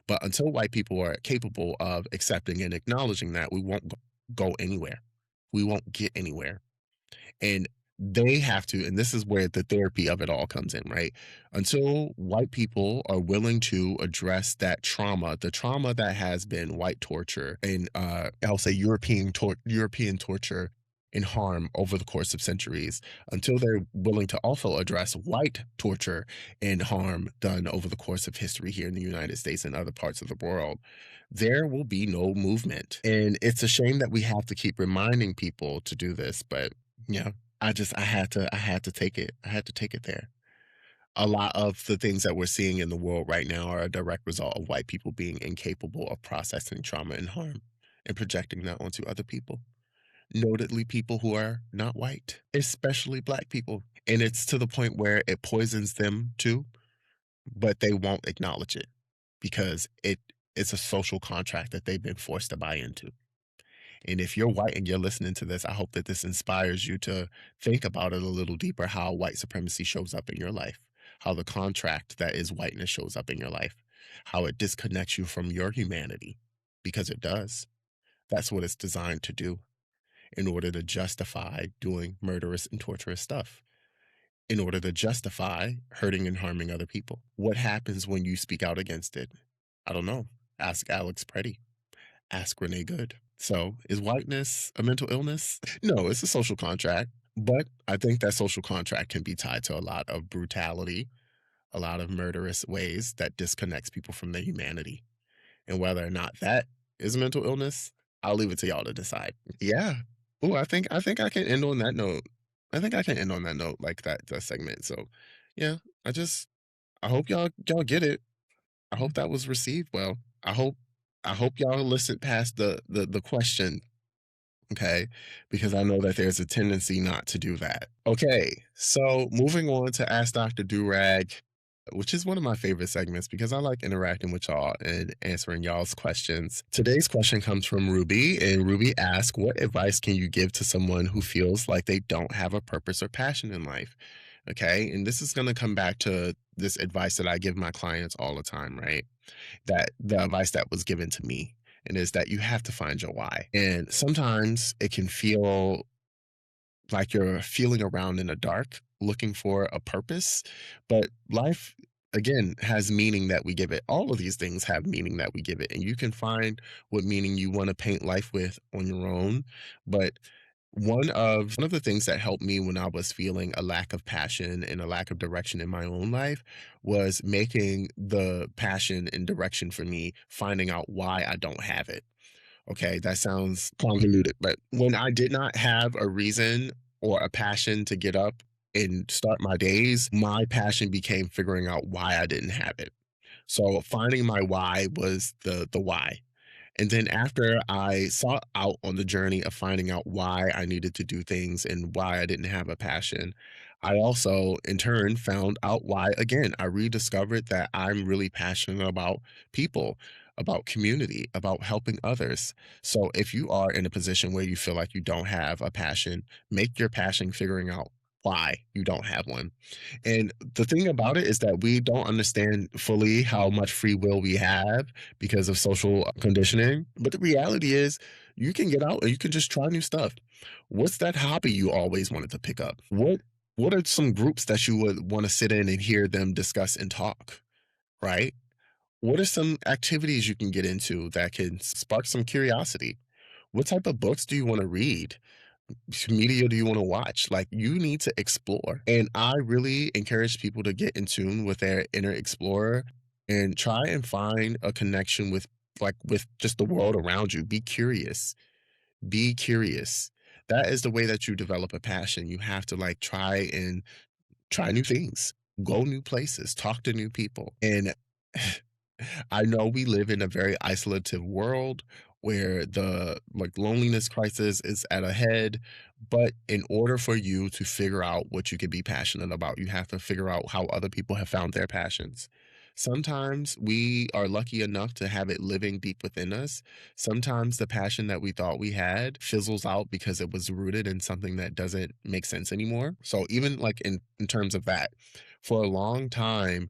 But until white people are capable of accepting and acknowledging that, we won't go anywhere. We won't get anywhere. And they have to, and this is where the therapy of it all comes in, right? Until white people are willing to address that trauma, the trauma that has been white torture and I'll say European torture and harm over the course of centuries, until they're willing to also address white torture and harm done over the course of history here in the United States and other parts of the world, there will be no movement. And it's a shame that we have to keep reminding people to do this, but yeah, I had to take it. I had to take it there. A lot of the things that we're seeing in the world right now are a direct result of white people being incapable of processing trauma and harm and projecting that onto other people. Notably people who are not white, especially black people. And it's to the point where it poisons them too, but they won't acknowledge it because it's a social contract that they've been forced to buy into. And if you're white and you're listening to this, I hope that this inspires you to think about it a little deeper how white supremacy shows up in your life, how the contract that is whiteness shows up in your life, how it disconnects you from your humanity, because it does. That's what it's designed to do in order to justify doing murderous and torturous stuff, in order to justify hurting and harming other people. What happens when you speak out against it? I don't know. Ask Alex Preddy. Ask Renee Good. So, is whiteness a mental illness? No, it's a social contract. But I think that social contract can be tied to a lot of brutality, a lot of murderous ways that disconnects people from their humanity. And whether or not that is a mental illness, I'll leave it to y'all to decide. Yeah. Oh, I think I can end on that note. I think I can end on that note like that segment. So, yeah, I just I hope y'all get it. I hope that was received well. I hope I hope y'all listen past the question, okay? Because I know that there's a tendency not to do that. Okay, so moving on to Ask Dr. Durag, which is one of my favorite segments because I like interacting with y'all and answering y'all's questions. Today's question comes from Ruby, and Ruby asks, what advice can you give to someone who feels like they don't have a purpose or passion in life? Okay, and this is going to come back to this advice that I give my clients all the time, right? That the advice that was given to me, and is that you have to find your why. And sometimes it can feel like you're feeling around in the dark looking for a purpose, but life again has meaning that we give it. All of these things have meaning that we give it, and you can find what meaning you want to paint life with on your own. But one of the things that helped me when I was feeling a lack of passion and a lack of direction in my own life was making the passion and direction for me finding out why I don't have it. Okay, that sounds convoluted, but when I did not have a reason or a passion to get up and start my days, my passion became figuring out why I didn't have it. So finding my why was the why. And then after I sought out on the journey of finding out why I needed to do things and why I didn't have a passion, I also in turn found out why again. I rediscovered that I'm really passionate about people, about community, about helping others. So if you are in a position where you feel like you don't have a passion, make your passion figuring out why you don't have one. And the thing about it is that we don't understand fully how much free will we have because of social conditioning. But the reality is, you can get out and you can just try new stuff. What's that hobby you always wanted to pick up? What are some groups that you would want to sit in and hear them discuss and talk, right? What are some activities you can get into that can spark some curiosity? What type of books do you want to read? Media do you want to watch? Like, you need to explore. And I really encourage people to get in tune with their inner explorer and try and find a connection with with just the world around you. Be curious. Be curious. That is the way that you develop a passion. You have to like try new things, go new places, talk to new people. And I know we live in a very isolative world where the like loneliness crisis is at a head, but in order for you to figure out what you can be passionate about, you have to figure out how other people have found their passions. Sometimes we are lucky enough to have it living deep within us. Sometimes the passion that we thought we had fizzles out because it was rooted in something that doesn't make sense anymore. So even like in terms of that, for a long time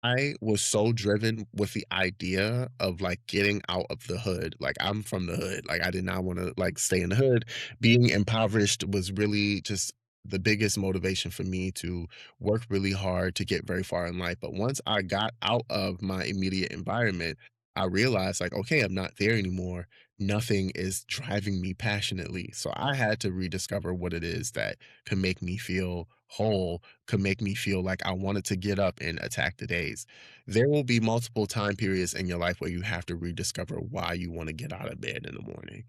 I was so driven with the idea of like getting out of the hood. Like, I'm from the hood. Like, I did not want to like stay in the hood. Being impoverished was really just the biggest motivation for me to work really hard to get very far in life. But once I got out of my immediate environment, I realized like, okay, I'm not there anymore. Nothing is driving me passionately. So I had to rediscover what it is that can make me feel whole, could make me feel like I wanted to get up and attack the days. There will be multiple time periods in your life where you have to rediscover why you want to get out of bed in the morning.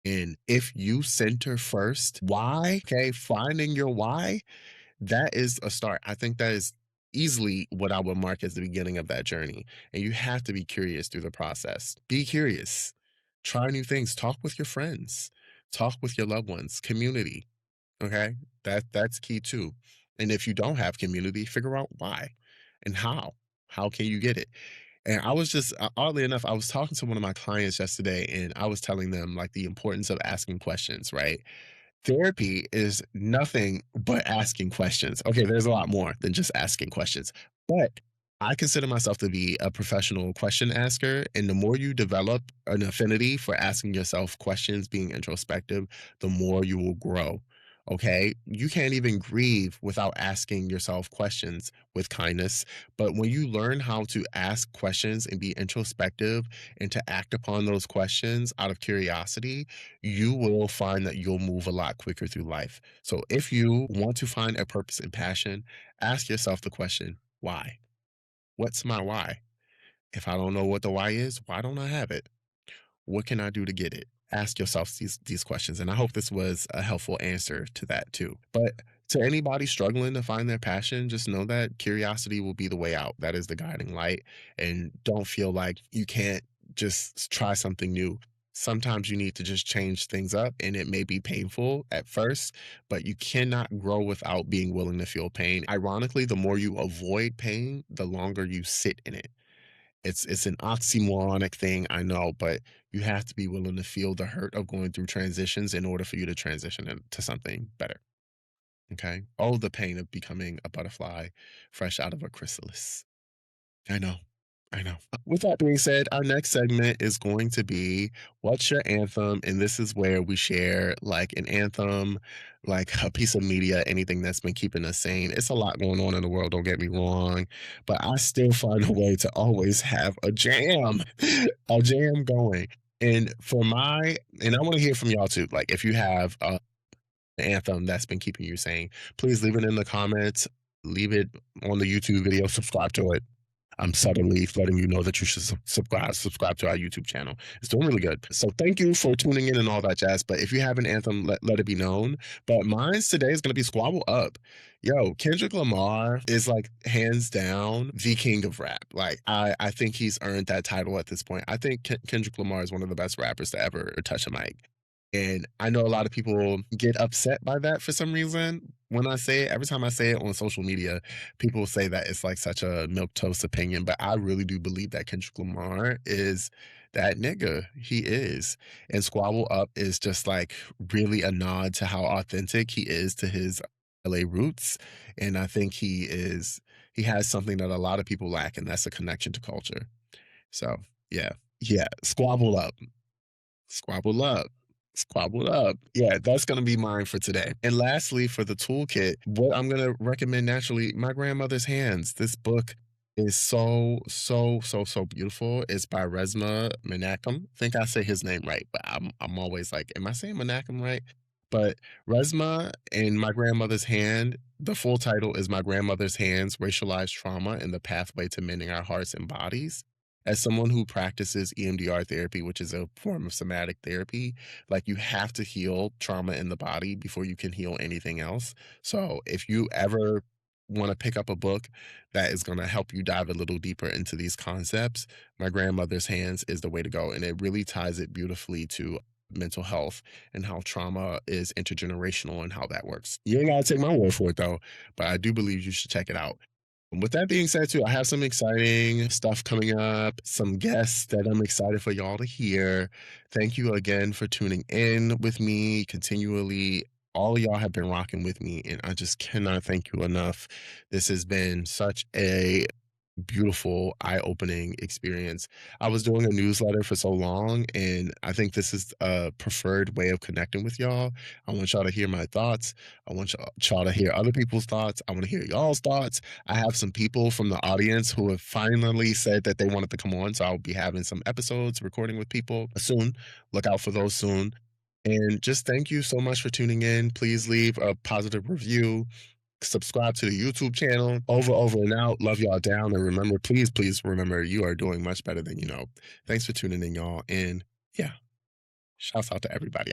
And if you center first why, okay, finding your why, that is a start. I think that is easily what I would mark as the beginning of that journey. And you have to be curious through the process. Be curious. Try new things. Talk with your friends. Talk with your loved ones. Community. Okay? That's key too. And if you don't have community, figure out why and how. How can you get it? And I was just oddly enough, I was talking to one of my clients yesterday and I was telling them like the importance of asking questions, right? Therapy is nothing but asking questions. Okay, there's a lot more than just asking questions, but I consider myself to be a professional question asker. And the more you develop an affinity for asking yourself questions, being introspective, the more you will grow. Okay, you can't even grieve without asking yourself questions with kindness. But when you learn how to ask questions and be introspective and to act upon those questions out of curiosity, you will find that you'll move a lot quicker through life. So if you want to find a purpose and passion, ask yourself the question, why? What's my why? If I don't know what the why is, why don't I have it? What can I do to get it? Ask yourself these questions. And I hope this was a helpful answer to that too. But to anybody struggling to find their passion, just know that curiosity will be the way out. That is the guiding light. And don't feel like you can't just try something new. Sometimes you need to just change things up, and it may be painful at first, but you cannot grow without being willing to feel pain. Ironically, the more you avoid pain, the longer you sit in it. It's an oxymoronic thing, I know, but you have to be willing to feel the hurt of going through transitions in order for you to transition into something better. Okay. Oh, the pain of becoming a butterfly fresh out of a chrysalis. I know. I know. With that being said, our next segment is going to be What's Your Anthem? And this is where we share like an anthem, like a piece of media, anything that's been keeping us sane. It's a lot going on in the world, don't get me wrong, but I still find a way to always have a jam, a jam going. And I want to hear from y'all too. Like, if you have an anthem that's been keeping you sane, please leave it in the comments, leave it on the YouTube video, subscribe to it. I'm subtly letting you know that you should subscribe to our YouTube channel. It's doing really good. So thank you for tuning in and all that jazz. But if you have an anthem, let it be known. But mine's today is gonna be Squabble Up. Yo, Kendrick Lamar is like hands down the king of rap. Like I think he's earned that title at this point. I think Kendrick Lamar is one of the best rappers to ever touch a mic. And I know a lot of people get upset by that for some reason. When I say it, every time I say it on social media, people say that it's like such a milk toast opinion, but I really do believe that Kendrick Lamar is that nigga. He is. And Squabble Up is just like really a nod to how authentic he is to his LA roots. And I think he has something that a lot of people lack, and that's a connection to culture. So yeah. Yeah. Squabble Up. Squabble up. Squabble up. Yeah, that's gonna be mine for today. And lastly, for the toolkit, what I'm gonna recommend naturally, My Grandmother's Hands. This book is so beautiful. It's by Resma Menachem. I think I say his name right, but I'm always like, am I saying Menachem right? But Resma and My Grandmother's Hand, the full title is My Grandmother's Hands, Racialized Trauma and the Pathway to Mending Our Hearts and Bodies. As someone who practices EMDR therapy, which is a form of somatic therapy, like you have to heal trauma in the body before you can heal anything else. So if you ever want to pick up a book that is going to help you dive a little deeper into these concepts, My Grandmother's Hands is the way to go. And it really ties it beautifully to mental health and how trauma is intergenerational and how that works. You ain't got to take my word for it though, but I do believe you should check it out. With that being said, too, I have some exciting stuff coming up, some guests that I'm excited for y'all to hear. Thank you again for tuning in with me continually. All of y'all have been rocking with me, and I just cannot thank you enough. This has been such a beautiful, eye-opening experience. I was doing a newsletter for so long, and I think this is a preferred way of connecting with y'all. I want y'all to hear my thoughts. I want y'all to hear other people's thoughts. I want to hear y'all's thoughts. I have some people from the audience who have finally said that they wanted to come on, so I'll be having some episodes recording with people soon. Look out for those soon. And just thank you so much for tuning in. Please leave a positive review, subscribe to the YouTube channel. Over and out. Love y'all down. And remember, please remember, you are doing much better than you know. Thanks for tuning in, y'all. And yeah, shouts out to everybody.